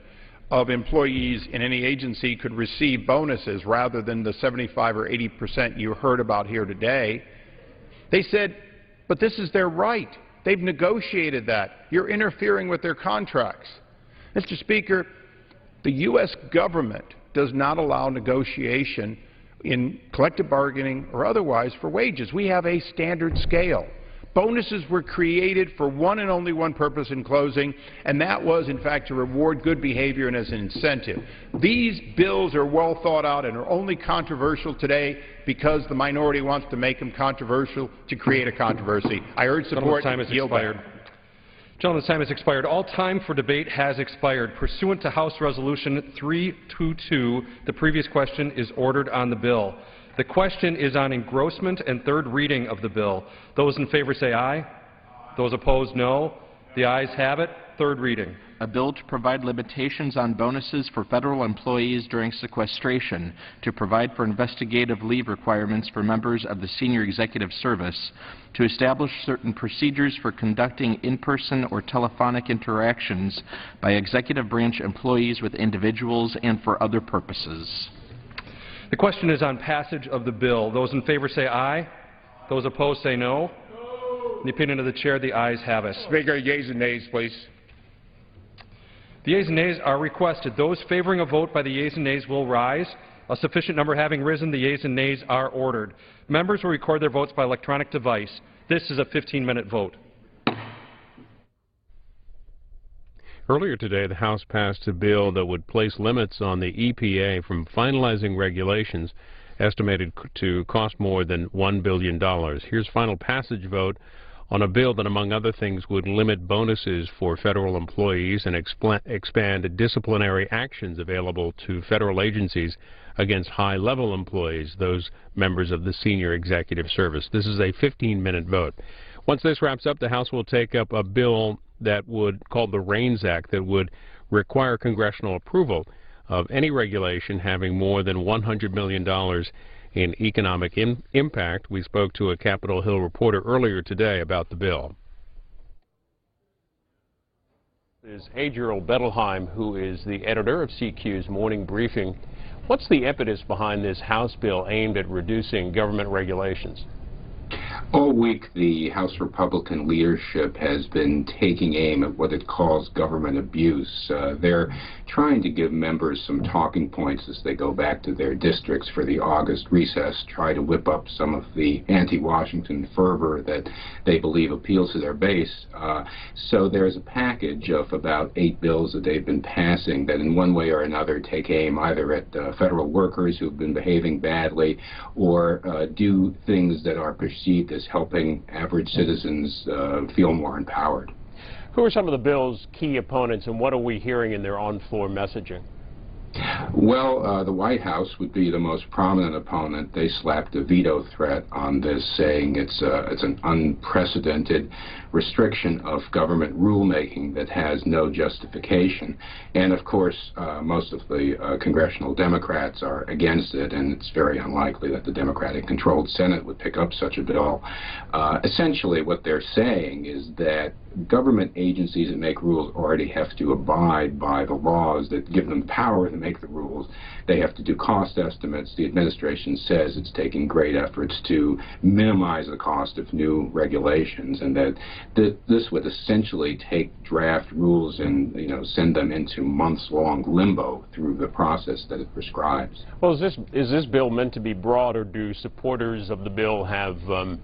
of employees in any agency could receive bonuses rather than the 75 or 80% you heard about here today, they said, but this is their right. They've negotiated that. You're interfering with their contracts. Mr. Speaker, the U.S. government does not allow negotiation in collective bargaining or otherwise for wages. We have a standard scale. Bonuses were created for one and only one purpose in closing, and that was, in fact, to reward good behavior and as an incentive. These bills are well thought out and are only controversial today because the minority wants to make them controversial to create a controversy. I urge support. Gentleman's time has expired. Gentleman's time has expired. All time for debate has expired. Pursuant to House Resolution 322, the previous question is ordered on the bill. The question is on engrossment and third reading of the bill. Those in favor say aye. Those opposed, no. The ayes have it. Third reading. A bill to provide limitations on bonuses for federal employees during sequestration, to provide for investigative leave requirements for members of the Senior Executive Service, to establish certain procedures for conducting in-person or telephonic interactions by executive branch employees with individuals, and for other purposes. The question is on passage of the bill. Those in favor say aye. Those opposed say no. In the opinion of the chair, the ayes have it. Speaker, yeas and nays, please. The yeas and nays are requested. Those favoring a vote by the yeas and nays will rise. A sufficient number having risen, the yeas and nays are ordered. Members will record their votes by electronic device. This is a 15-minute vote. Earlier today, the House passed a bill that would place limits on the EPA from finalizing regulations estimated to cost more than $1 billion. Here's final passage vote on a bill that, among other things, would limit bonuses for federal employees and expand disciplinary actions available to federal agencies against high-level employees, those members of the Senior Executive Service. This is a 15-minute vote. Once this wraps up, the House will take up a bill that would, called the REINS Act, that would require congressional approval of any regulation having more than $100 million in economic impact. We spoke to a Capitol Hill reporter earlier today about the bill. Is Adriel Bettelheim, who is the editor of CQ's Morning Briefing. What's the impetus behind this House bill aimed at reducing government regulations? All week, the House Republican leadership has been taking aim at what it calls government abuse. They're trying to give members some talking points as they go back to their districts for the August recess, try to whip up some of the anti-Washington fervor that they believe appeals to their base. So there's a package of about 8 bills that they've been passing that in one way or another take aim either at federal workers who've been behaving badly or do things that are perceived as helping average citizens feel more empowered. Who are some of the bill's key opponents, and what are we hearing in their on-floor messaging? Well, the White House would be the most prominent opponent. They slapped a veto threat on this, saying it's an unprecedented restriction of government rulemaking that has no justification. And of course, most of the congressional Democrats are against it, and it's very unlikely that the Democratic-controlled Senate would pick up such a bill. Essentially, what they're saying is that government agencies that make rules already have to abide by the laws that give them power to make the rules. They have to do cost estimates. The administration says it's taking great efforts to minimize the cost of new regulations, and that this would essentially take draft rules and send them into months-long limbo through the process that it prescribes. Well, is this bill meant to be broad, or do supporters of the bill have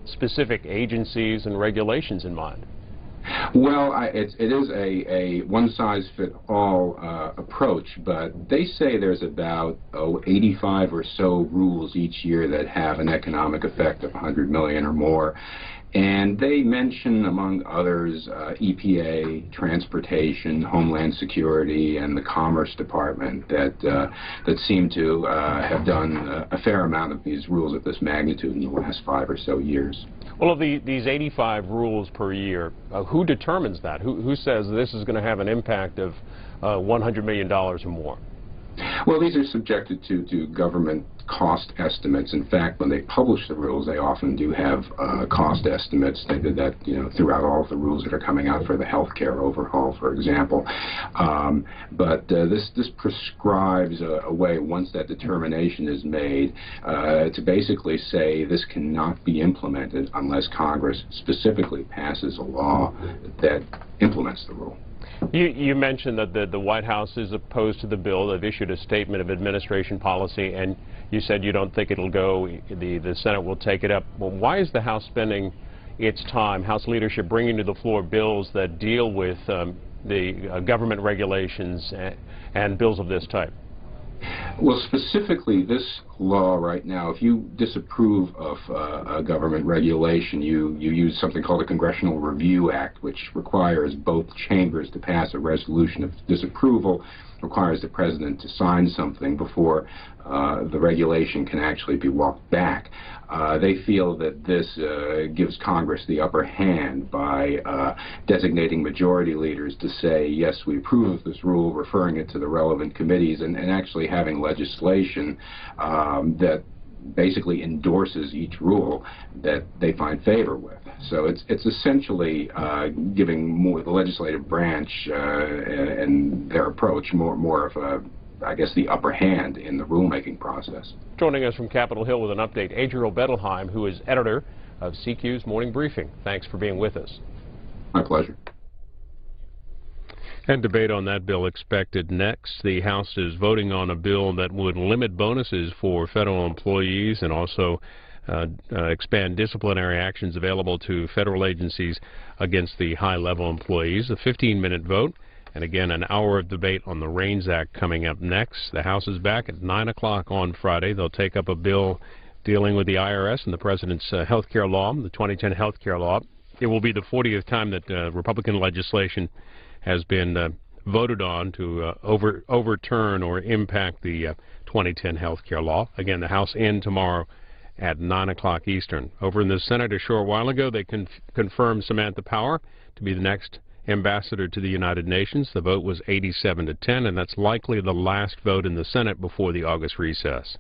specific agencies and regulations in mind? Well, it is a one-size-fits-all approach, but they say there's about 85 or so rules each year that have an economic effect of 100 million or more. And they mention, among others, EPA, Transportation, Homeland Security, and the Commerce Department that seem to have done a fair amount of these rules of this magnitude in the last 5 or so years. Well, of these 85 rules per year, who determines that? Who says this is going to have an impact of $100 million or more? Well, these are subjected to government cost estimates. In fact, when they publish the rules, they often do have cost estimates. They did that, throughout all of the rules that are coming out for the health care overhaul, for example. But this prescribes a way, once that determination is made, to basically say this cannot be implemented unless Congress specifically passes a law that implements the rule. You mentioned that the White House is opposed to the bill. They've issued a statement of administration policy, and you said you don't think it'll go. The Senate will take it up. Well, why is the House spending its time, House leadership, bringing to the floor bills that deal with the government regulations and bills of this type? Well, specifically, this law right now, if you disapprove of a government regulation, you use something called the Congressional Review Act, which requires both chambers to pass a resolution of disapproval, requires the president to sign something before the regulation can actually be walked back. They feel that this gives Congress the upper hand by designating majority leaders to say, yes, we approve of this rule, referring it to the relevant committees, and actually having legislation that basically endorses each rule that they find favor with. So it's essentially giving the legislative branch and their approach more of a, I guess, the upper hand in the rulemaking process. Joining us from Capitol Hill with an update, Adriel Bettelheim, who is editor of CQ's Morning Briefing. Thanks for being with us. My pleasure. And debate on that bill expected next. The House is voting on a bill that would limit bonuses for federal employees and also expand disciplinary actions available to federal agencies against the high-level employees. A 15-minute vote. And again, an hour of debate on the REINS Act coming up next. The House is back at 9 o'clock on Friday. They'll take up a bill dealing with the IRS and the President's health care law, the 2010 health care law. It will be the 40th time that Republican legislation has been voted on to overturn or impact the 2010 health care law. Again, the House in tomorrow at 9 o'clock Eastern. Over in the Senate a short while ago, they confirmed Samantha Power to be the next ambassador to the United Nations. The vote was 87-10, and that's likely the last vote in the Senate before the August recess.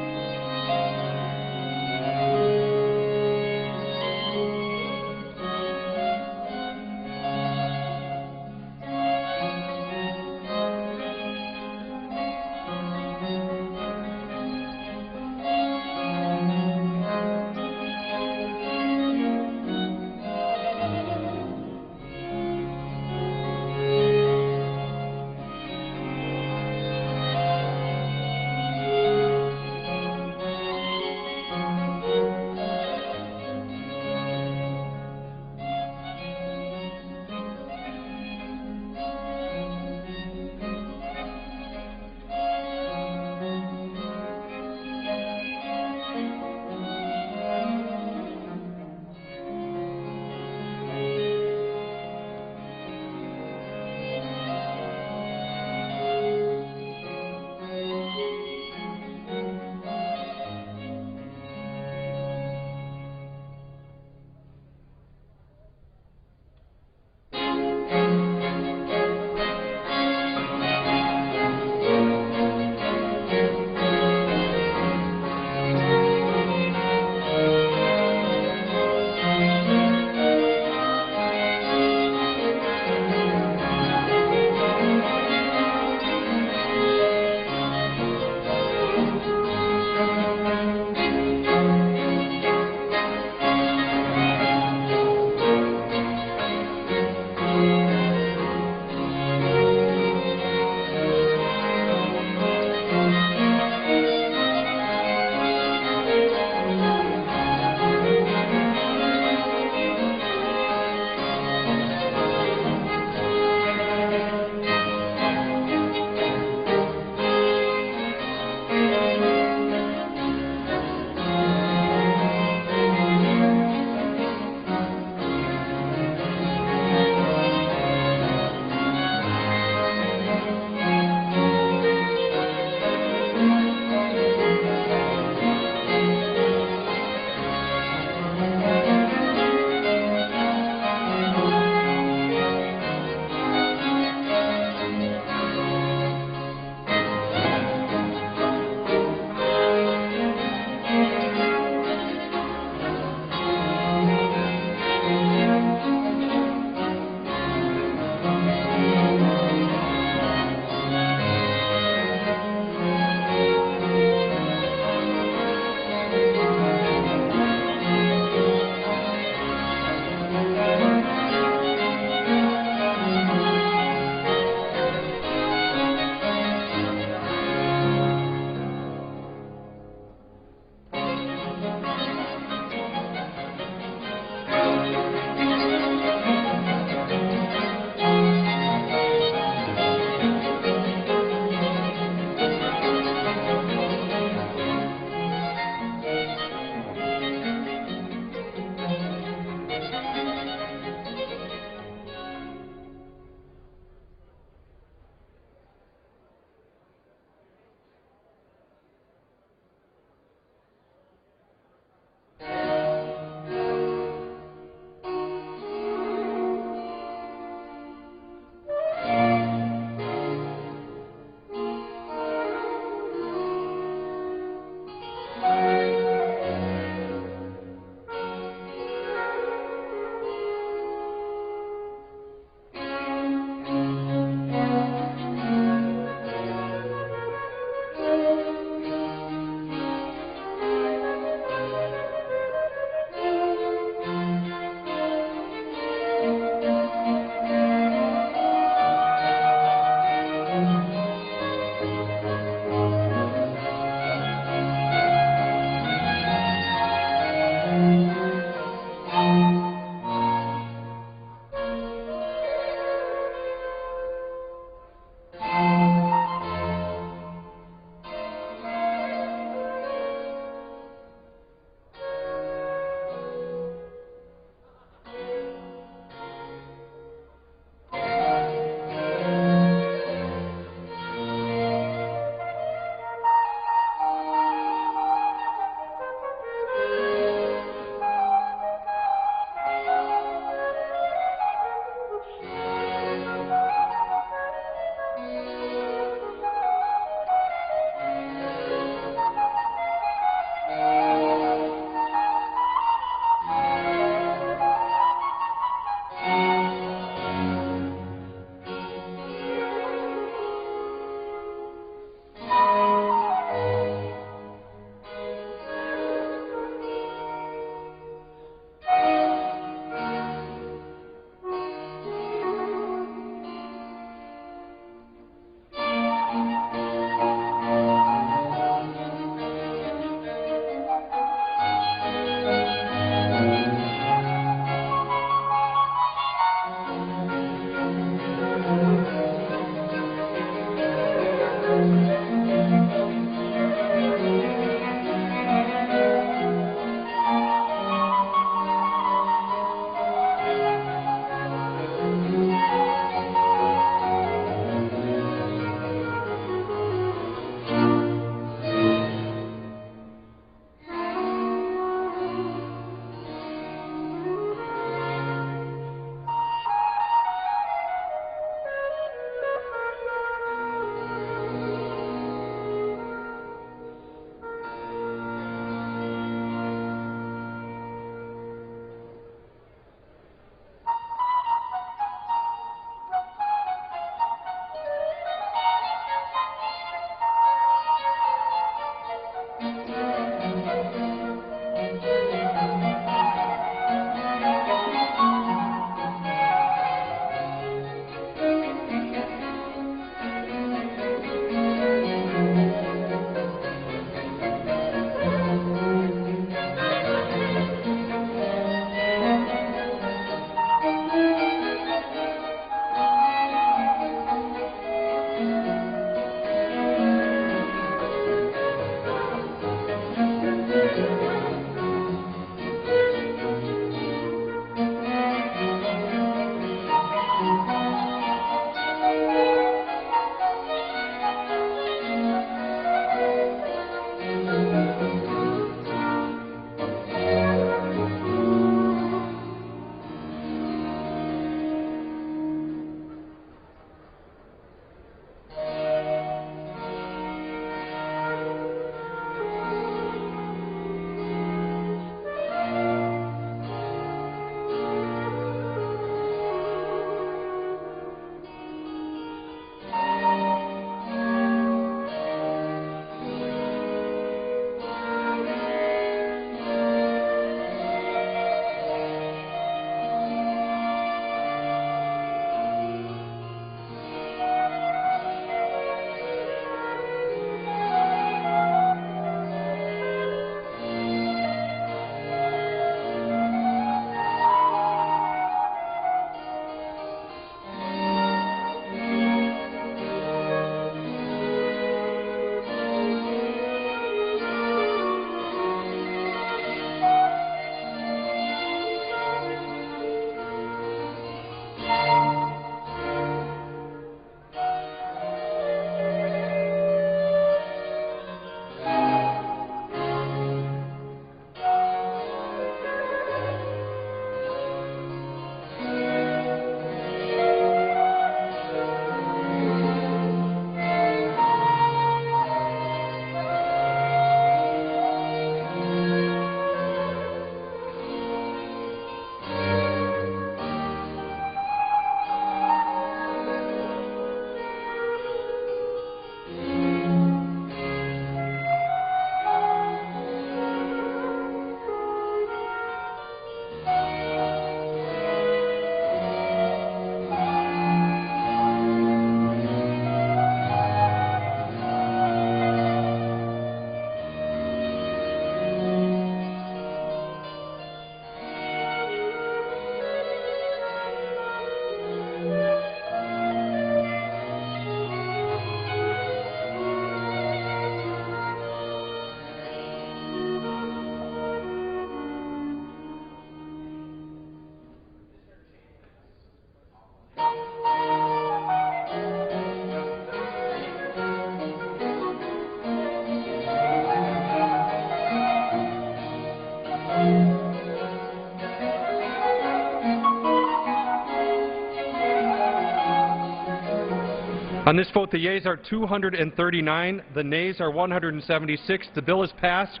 On this vote, the yeas are 239, the nays are 176. The bill is passed,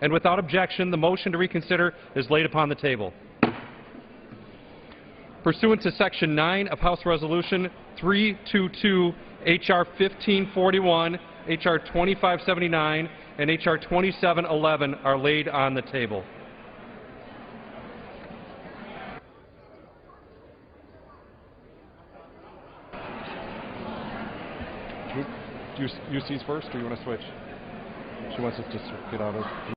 and without objection, the motion to reconsider is laid upon the table. Pursuant to Section 9 of House Resolution 322, H.R. 1541, H.R. 2579, and H.R. 2711 are laid on the table. Do you use these first, or you want to switch? She wants us to get out of.